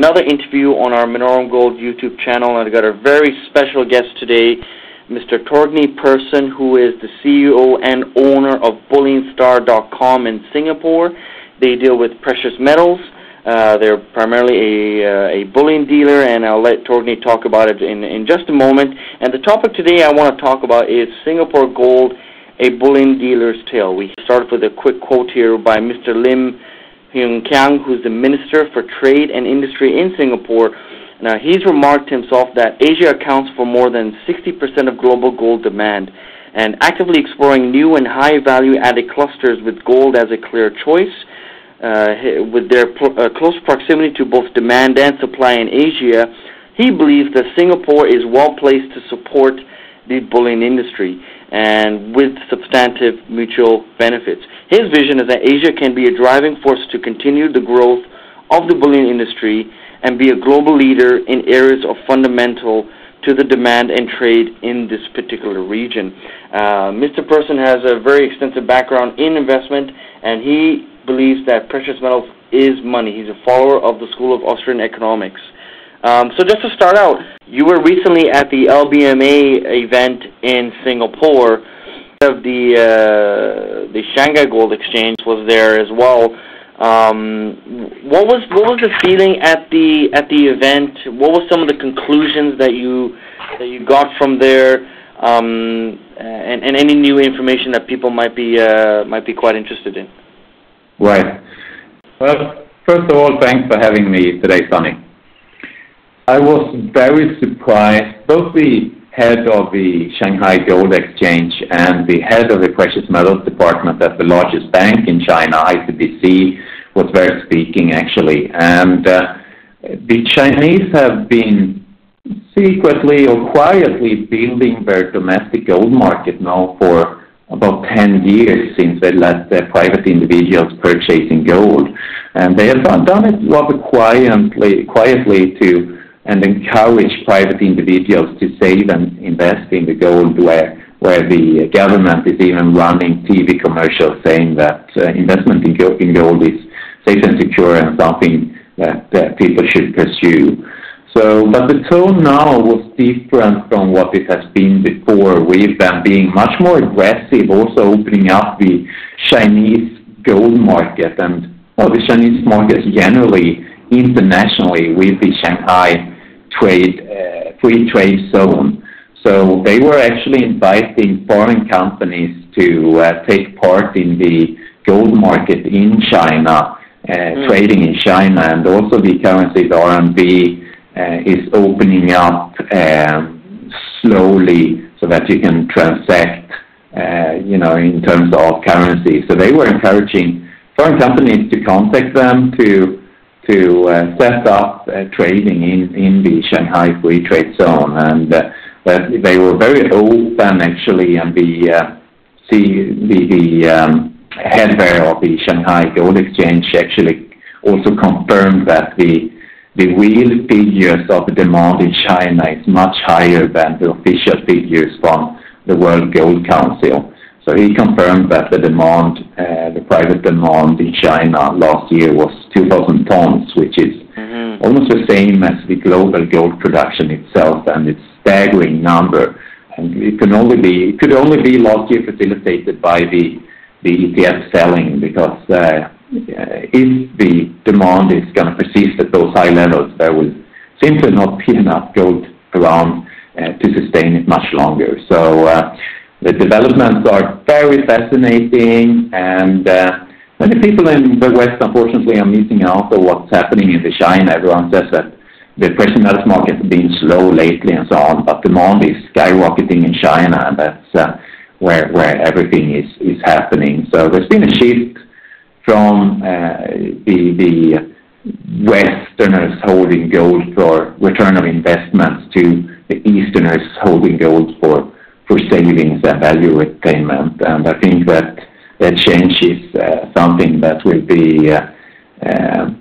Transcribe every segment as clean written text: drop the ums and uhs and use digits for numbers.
another interview on our Minorum Gold YouTube channel, and I got a very special guest today, Mr. Torgny Persson, who is the CEO and owner of BullionStar.com in Singapore. They deal with precious metals. They're primarily a bullion dealer, and I'll let Torgny talk about it in just a moment. And the topic today I want to talk about is Singapore Gold, a bullion dealer's tale. We start with a quick quote here by Mr. Lim Hyung Kyang, who's the Minister for Trade and Industry in Singapore. Now, he's remarked himself that Asia accounts for more than 60% of global gold demand, and actively exploring new and high value-added clusters with gold as a clear choice. With their close proximity to both demand and supply in Asia, he believes that Singapore is well placed to support the bullion industry, and with substantive mutual benefits. His vision is that Asia can be a driving force to continue the growth of the bullion industry and be a global leader in areas of fundamental to the demand and trade in this particular region. Mr. Persson has a very extensive background in investment, and he believes that precious metals is money. He's a follower of the School of Austrian Economics. So just to start out, you were recently at the LBMA event in Singapore. The Shanghai Gold Exchange was there as well. What was the feeling at the event? What were some of the conclusions that you got from there, and any new information that people might be quite interested in? Right. Well, first of all, thanks for having me today, Sonny. I was very surprised. Both the head of the Shanghai Gold Exchange and the head of the Precious Metals Department at the largest bank in China, ICBC, was there speaking, actually. And the Chinese have been secretly or quietly building their domestic gold market now for about 10 years since they let the private individuals purchasing gold. And they have done it rather quietly to and encourage private individuals to save and invest in the gold, where the government is even running TV commercials saying that investment in gold is safe and secure and something that people should pursue. So, but the tone now was different from what it has been before, with them being much more aggressive, also opening up the Chinese gold market and the Chinese markets generally internationally with the Shanghai free trade zone. So they were actually inviting foreign companies to take part in the gold market in China, trading in China, and also the currency, the RMB, is opening up slowly so that you can transact, in terms of currency. So they were encouraging foreign companies to contact them to set up trading in the Shanghai Free Trade Zone, and they were very open actually, and the head there of the Shanghai Gold Exchange actually also confirmed that the real figures of the demand in China is much higher than the official figures from the World Gold Council. So he confirmed that the demand, the private demand in China last year was 2,000 tons, which is almost the same as the global gold production itself, and it's a staggering number. And it could only be last year facilitated by the ETF selling, because if the demand is going to persist at those high levels, there will simply not be enough gold around to sustain it much longer. So the developments are very fascinating, and many people in the West, unfortunately, are missing out on what's happening in China. Everyone says that the precious metals market has been slow lately and so on, but demand is skyrocketing in China, and that's where everything is happening. So there's been a shift from the Westerners holding gold for return of investments to the Easterners holding gold for savings and value retainment. And I think that change is something that will be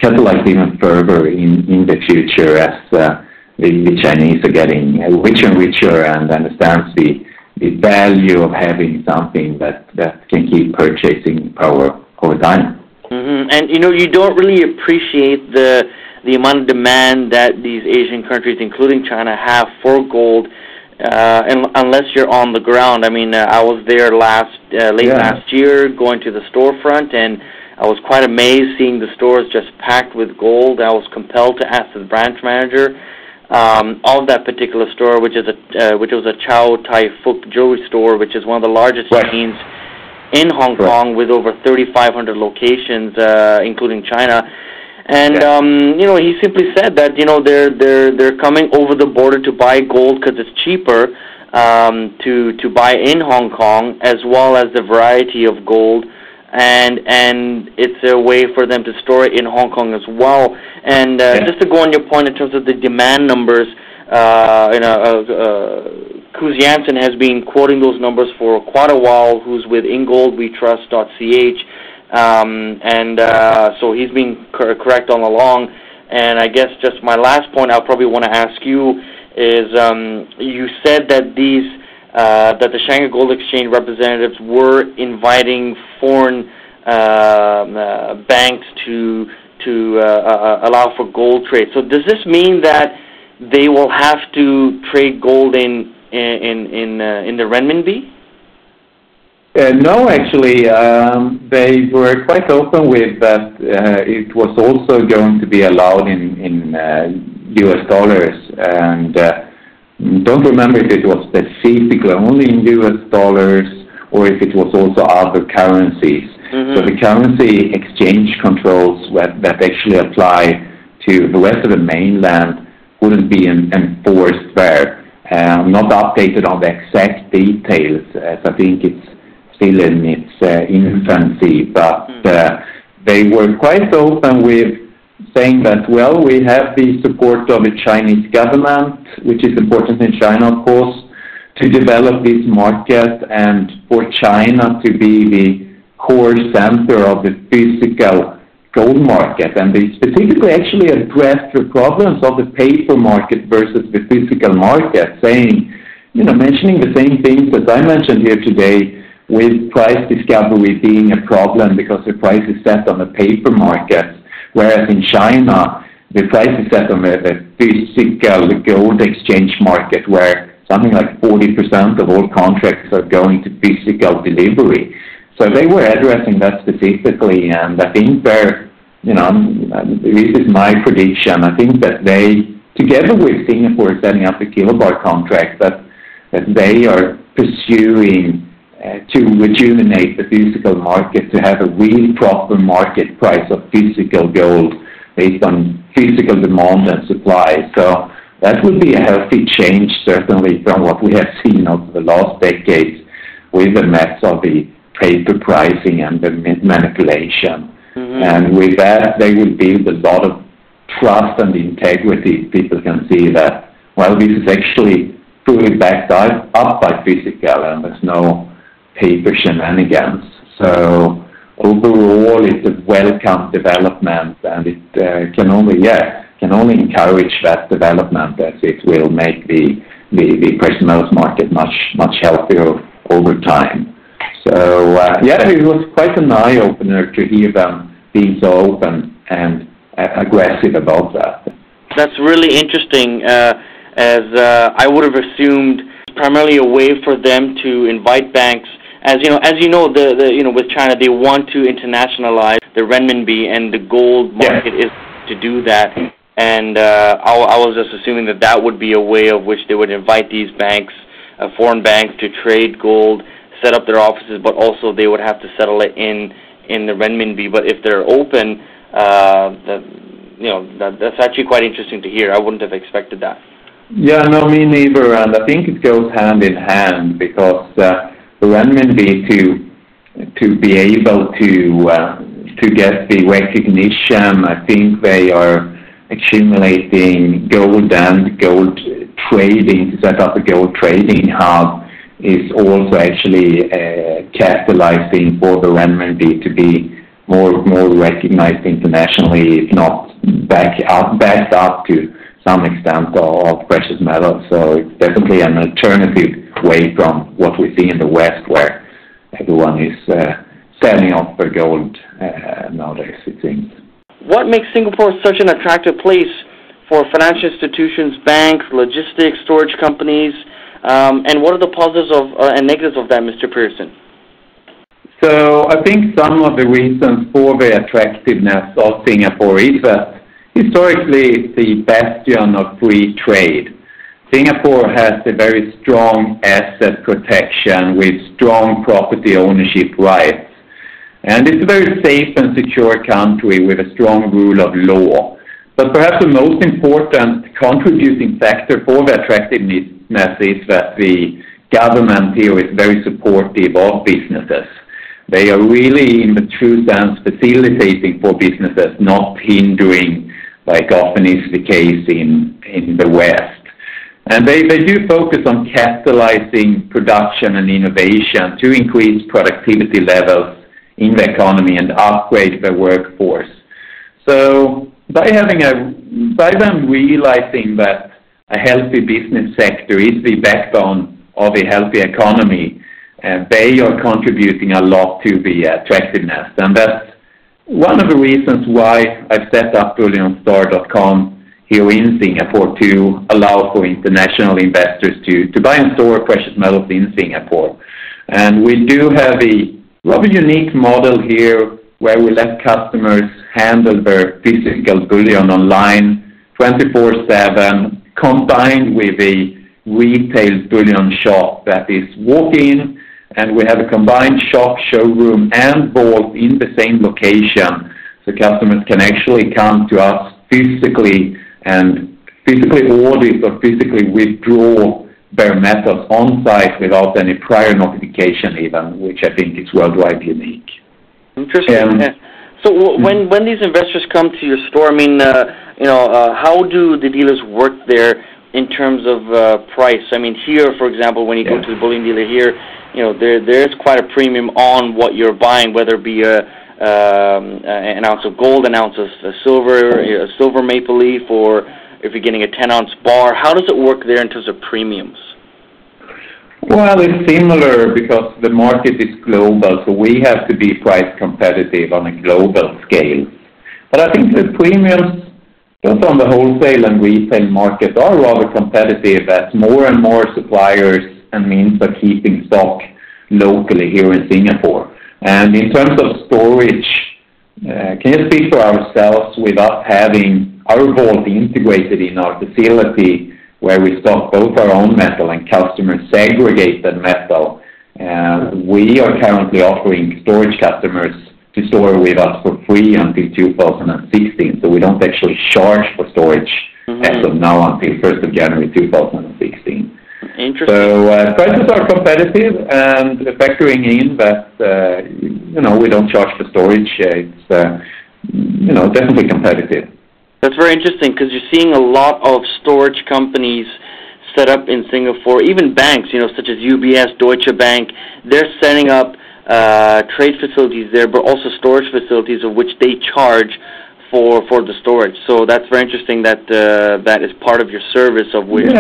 catalyzed even further in the future as the Chinese are getting richer and richer and understands the value of having something that can keep purchasing power over time. Mm-hmm. And you don't really appreciate the the amount of demand that these Asian countries, including China, have for gold, and unless you're on the ground. I mean, I was there late last year, going to the storefront, and I was quite amazed seeing the stores just packed with gold. I was compelled to ask the branch manager of that particular store, which was a Chow Tai Fook jewelry store, which is one of the largest chains in Hong Kong, with over 3,500 locations, including China. And he simply said that they're coming over the border to buy gold because it's cheaper to buy in Hong Kong, as well as the variety of gold, and it's a way for them to store it in Hong Kong as well. And just to go on your point in terms of the demand numbers, Kuz Jansen has been quoting those numbers for quite a while, who's with ingoldwetrust.ch, so he's been correct all along. And I guess just my last point I'll probably want to ask you is, you said that that the Shanghai Gold Exchange representatives were inviting foreign banks to allow for gold trade. So does this mean that they will have to trade gold in the renminbi? No, actually, they were quite open with that. It was also going to be allowed in US dollars, and don't remember if it was specifically only in US dollars or if it was also other currencies. So the currency exchange controls that actually apply to the rest of the mainland wouldn't be enforced there. Not updated on the exact details, as I think it's still in its infancy, but they were quite open with saying that, well, we have the support of the Chinese government, which is important in China, of course, to develop this market, and for China to be the core center of the physical gold market. And they specifically actually addressed the problems of the paper market versus the physical market, saying, mentioning the same things that I mentioned here today, with price discovery being a problem because the price is set on the paper market, whereas in China, the price is set on the physical gold exchange market, where something like 40% of all contracts are going to physical delivery. So they were addressing that specifically, and I think this is my prediction, I think that they, together with Singapore setting up the kilobar contract, that they are pursuing to rejuvenate the physical market, to have a real proper market price of physical gold based on physical demand and supply. So that would be a healthy change, certainly, from what we have seen over the last decades with the mess of the paper pricing and the manipulation. And with that, they will build a lot of trust and integrity. People can see that, well, this is actually fully backed up by physical, and there's no paper shenanigans. So overall, it's a welcome development, and it can only encourage that development, as it will make the precious metals market much healthier over time. So it was quite an eye opener to hear them being so open and aggressive about that. That's really interesting, as I would have assumed primarily a way for them to invite banks. As you know, with China, they want to internationalize the renminbi, and the gold market is to do that. And I was just assuming that would be a way of which they would invite these banks, foreign banks, to trade gold, set up their offices, but also they would have to settle it in the renminbi. But if they're open, that's actually quite interesting to hear. I wouldn't have expected that. Yeah, no, me neither. And I think it goes hand in hand, because the renminbi, to be able to get the recognition, I think they are accumulating gold and gold trading to set up a gold trading hub, is also actually capitalizing for the renminbi to be more recognized internationally, if not backed up to some extent of precious metals. So it's definitely an alternative way from what we see in the West, where everyone is selling off their gold nowadays, it seems. what makes Singapore such an attractive place for financial institutions, banks, logistics, storage companies, and what are the positives and negatives of that, Mr. Persson? So I think some of the reasons for the attractiveness of Singapore is that historically it's the bastion of free trade. Singapore has a very strong asset protection with strong property ownership rights. And it's a very safe and secure country with a strong rule of law. But perhaps the most important contributing factor for the attractiveness is that the government here is very supportive of businesses. They are really, in the true sense, facilitating for businesses, not hindering, like often is the case in the West. And they do focus on capitalizing production and innovation to increase productivity levels in the economy and upgrade the workforce. So by them realizing that a healthy business sector is the backbone of a healthy economy, they are contributing a lot to the attractiveness. And that's one of the reasons why I've set up BullionStar.com here in Singapore to allow for international investors to buy and store precious metals in Singapore. And we do have a rather unique model here where we let customers handle their physical bullion online 24/7, combined with a retail bullion shop that is walk-in, and we have a combined shop, showroom, and vault in the same location, so customers can actually come to us physically and physically audit or physically withdraw their metals on site without any prior notification even, which I think is worldwide unique. Interesting. So when these investors come to your store, I mean, how do the dealers work there in terms of price? I mean, here, for example, when you go to the bullion dealer here, there's quite a premium on what you're buying, whether it be an ounce of gold, an ounce of silver, a silver maple leaf, or if you're getting a 10-ounce bar. How does it work there in terms of premiums? Well, it's similar because the market is global, so we have to be price competitive on a global scale. But I think the premiums, both on the wholesale and retail market, are rather competitive as more and more suppliers and means of keeping stock locally here in Singapore. And in terms of storage, can you speak for ourselves with us having our vault integrated in our facility where we stock both our own metal and customers segregated metal? We are currently offering storage customers to store with us for free until 2016, so we don't actually charge for storage as of now until 1st of January 2016. Interesting. So prices are competitive, and factoring in that, we don't charge for storage, it's, definitely competitive. That's very interesting because you're seeing a lot of storage companies set up in Singapore, even banks, such as UBS, Deutsche Bank. They're setting up trade facilities there, but also storage facilities of which they charge for the storage. So that's very interesting that that is part of your service, of which it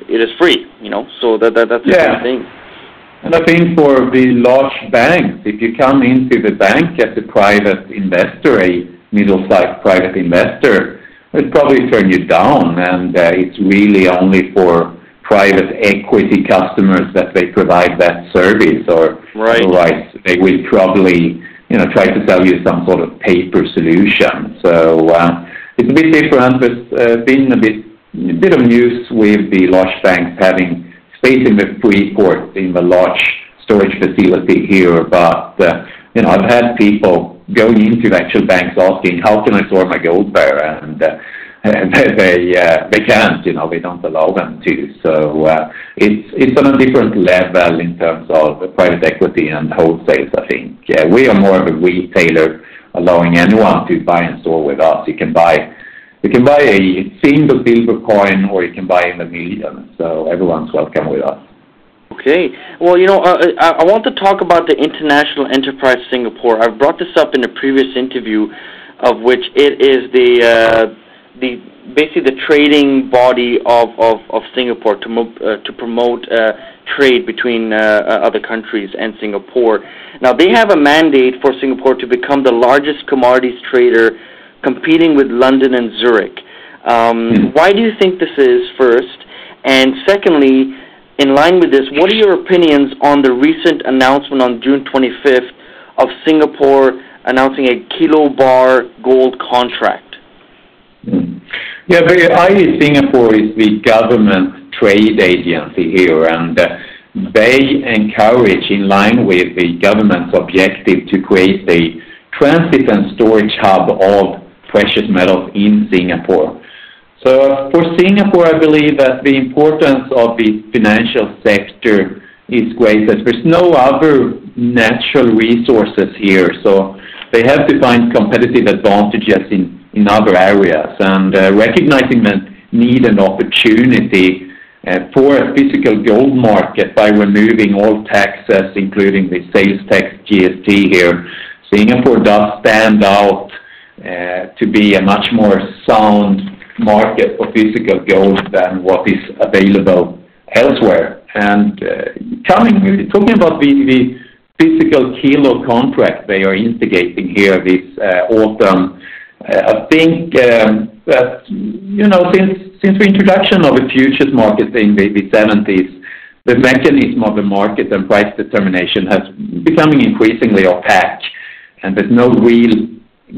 is free. So that's a good thing. And I think for the large banks, if you come into the bank as a private investor, a middle-sized private investor, they'd probably turn you down, and it's really only for private equity customers that they provide that service, or otherwise they will probably try to sell you some sort of paper solution. So it's a bit different. There's been a bit of news with the large banks having space in the Freeport in the large storage facility here, but I've had people going into the actual banks asking, how can I store my gold there? And they can't, they don't allow them to. So it's on a different level in terms of private equity and wholesales, I think. We are more of a retailer, allowing anyone to buy and store with us. You can buy a single silver coin, or you can buy in the millions. So everyone's welcome with us. Okay. Well, I want to talk about the International Enterprise Singapore. I've brought this up in a previous interview, of which it is basically the trading body of Singapore to promote trade between other countries and Singapore. Now, they have a mandate for Singapore to become the largest commodities trader, competing with London and Zurich. Why do you think this is, first? And secondly, in line with this, what are your opinions on the recent announcement on June 25th of Singapore announcing a kilobar gold contract? Yeah, I Singapore is the government trade agency here, and they encourage, in line with the government's objective, to create a transit and storage hub of precious metals in Singapore. So for Singapore, I believe that the importance of the financial sector is great, as there's no other natural resources here, so they have to find competitive advantages in other areas, and recognizing the need and opportunity for a physical gold market by removing all taxes, including the sales tax, GST here, Singapore does stand out to be a much more sound market for physical gold than what is available elsewhere. And talking about the physical kilo contract they are instigating here this autumn, I think that, since the introduction of the futures market in the 70s, the mechanism of the market and price determination has becoming increasingly opaque, and there's no real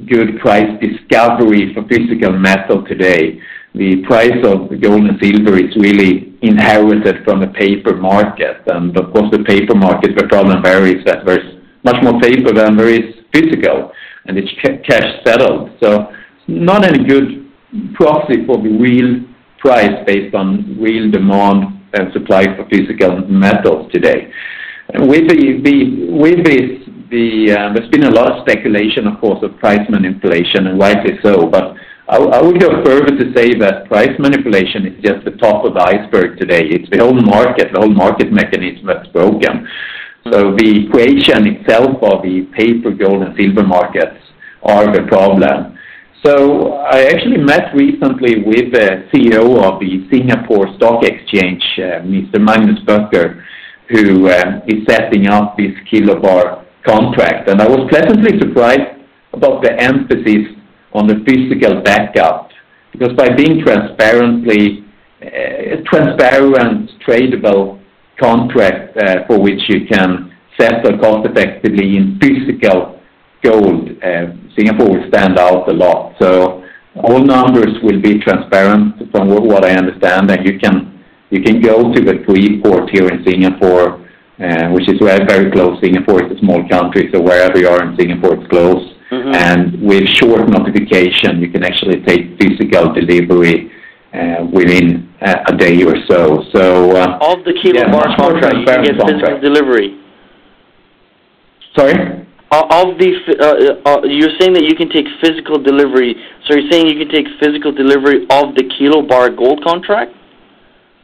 good price discovery for physical metal today. The price of gold and silver is really inherited from the paper market, and of course the paper market, the problem varies that there's much more paper than there is physical, and it's cash settled. So not any good proxy for the real price based on real demand and supply for physical metals today. And with this, there's been a lot of speculation, of course, of price manipulation, and rightly so, but I would go further to say that price manipulation is just the top of the iceberg today. It's the whole market mechanism that's broken. So the equation itself of the paper, gold, and silver markets are the problem. So I actually met recently with the CEO of the Singapore Stock Exchange, Mr. Magnus Böcker, who is setting up this kilobar contract. And I was pleasantly surprised about the emphasis on the physical backup, because by being transparent, tradable contract for which you can settle cost effectively in physical gold, Singapore will stand out a lot. So all numbers will be transparent from what I understand, and you can go to the Freeport here in Singapore, which is very, very close. Singapore is a small country, so wherever you are in Singapore, it's close. Mm-hmm. And with short notification, you can actually take physical delivery within a day or so. So of the kilobar contract, you can get physical delivery. Sorry? You're saying that you can take physical delivery. So you're saying you can take physical delivery of the kilobar gold contract?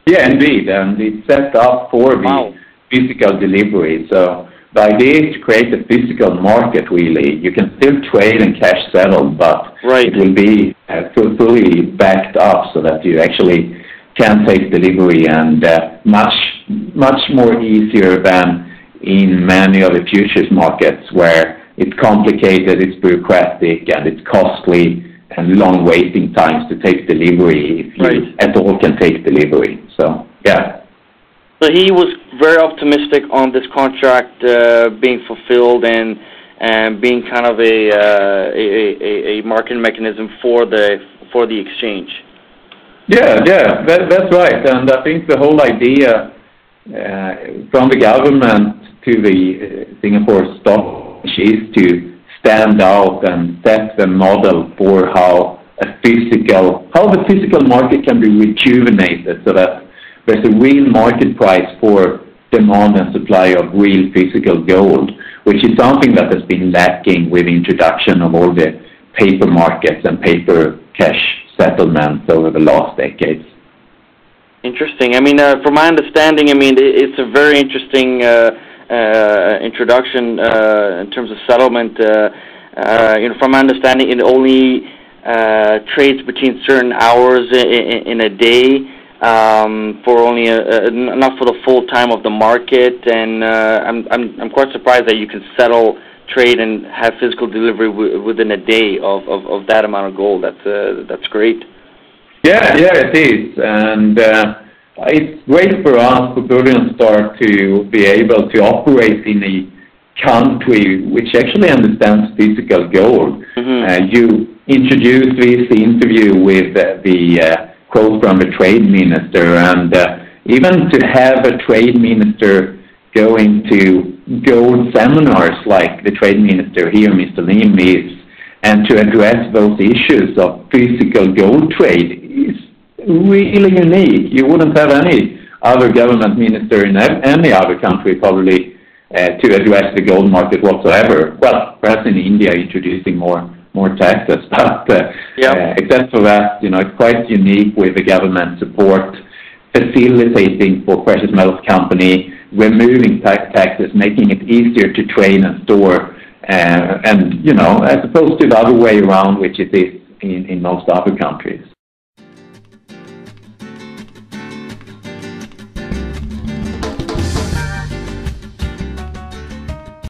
Yeah, indeed, and it's set up for the physical delivery. So the idea is to create a physical market, really. You can still trade and cash settle, but it will be fully backed up so that you actually can take delivery, and much more easier than in many of the futures markets, where it's complicated, it's bureaucratic, and it's costly, and long waiting times to take delivery if you at all can take delivery. So, yeah. So he was very optimistic on this contract being fulfilled and being kind of a market mechanism for the exchange. Yeah, that's right. And I think the whole idea from the government to the Singapore Stock Exchange is to stand out and set the model for how the physical market can be rejuvenated, so that there's a real market price for demand and supply of real physical gold, which is something that has been lacking with the introduction of all the paper markets and paper cash settlements over the last decades. Interesting. I mean, from my understanding, it's a very interesting introduction in terms of settlement. From my understanding, it only trades between certain hours in a day for only not for the full time of the market, and I'm quite surprised that you can settle, trade, and have physical delivery within a day of that amount of gold. That's great. Yeah, it is, and it's great for us, for Bullion Star, to be able to operate in a country which actually understands physical gold. Mm-hmm. You introduced this interview with the quote from the trade minister, and even to have a trade minister going to gold seminars like the trade minister here, Mr. Lim, is, and to address those issues of physical gold trade is really unique. You wouldn't have any other government minister in any other country probably to address the gold market whatsoever. Well, perhaps in India introducing more taxes, but except for that, it's quite unique with the government support, facilitating for precious metals company, removing taxes, making it easier to trade and store, and as opposed to the other way around, which it is in most other countries.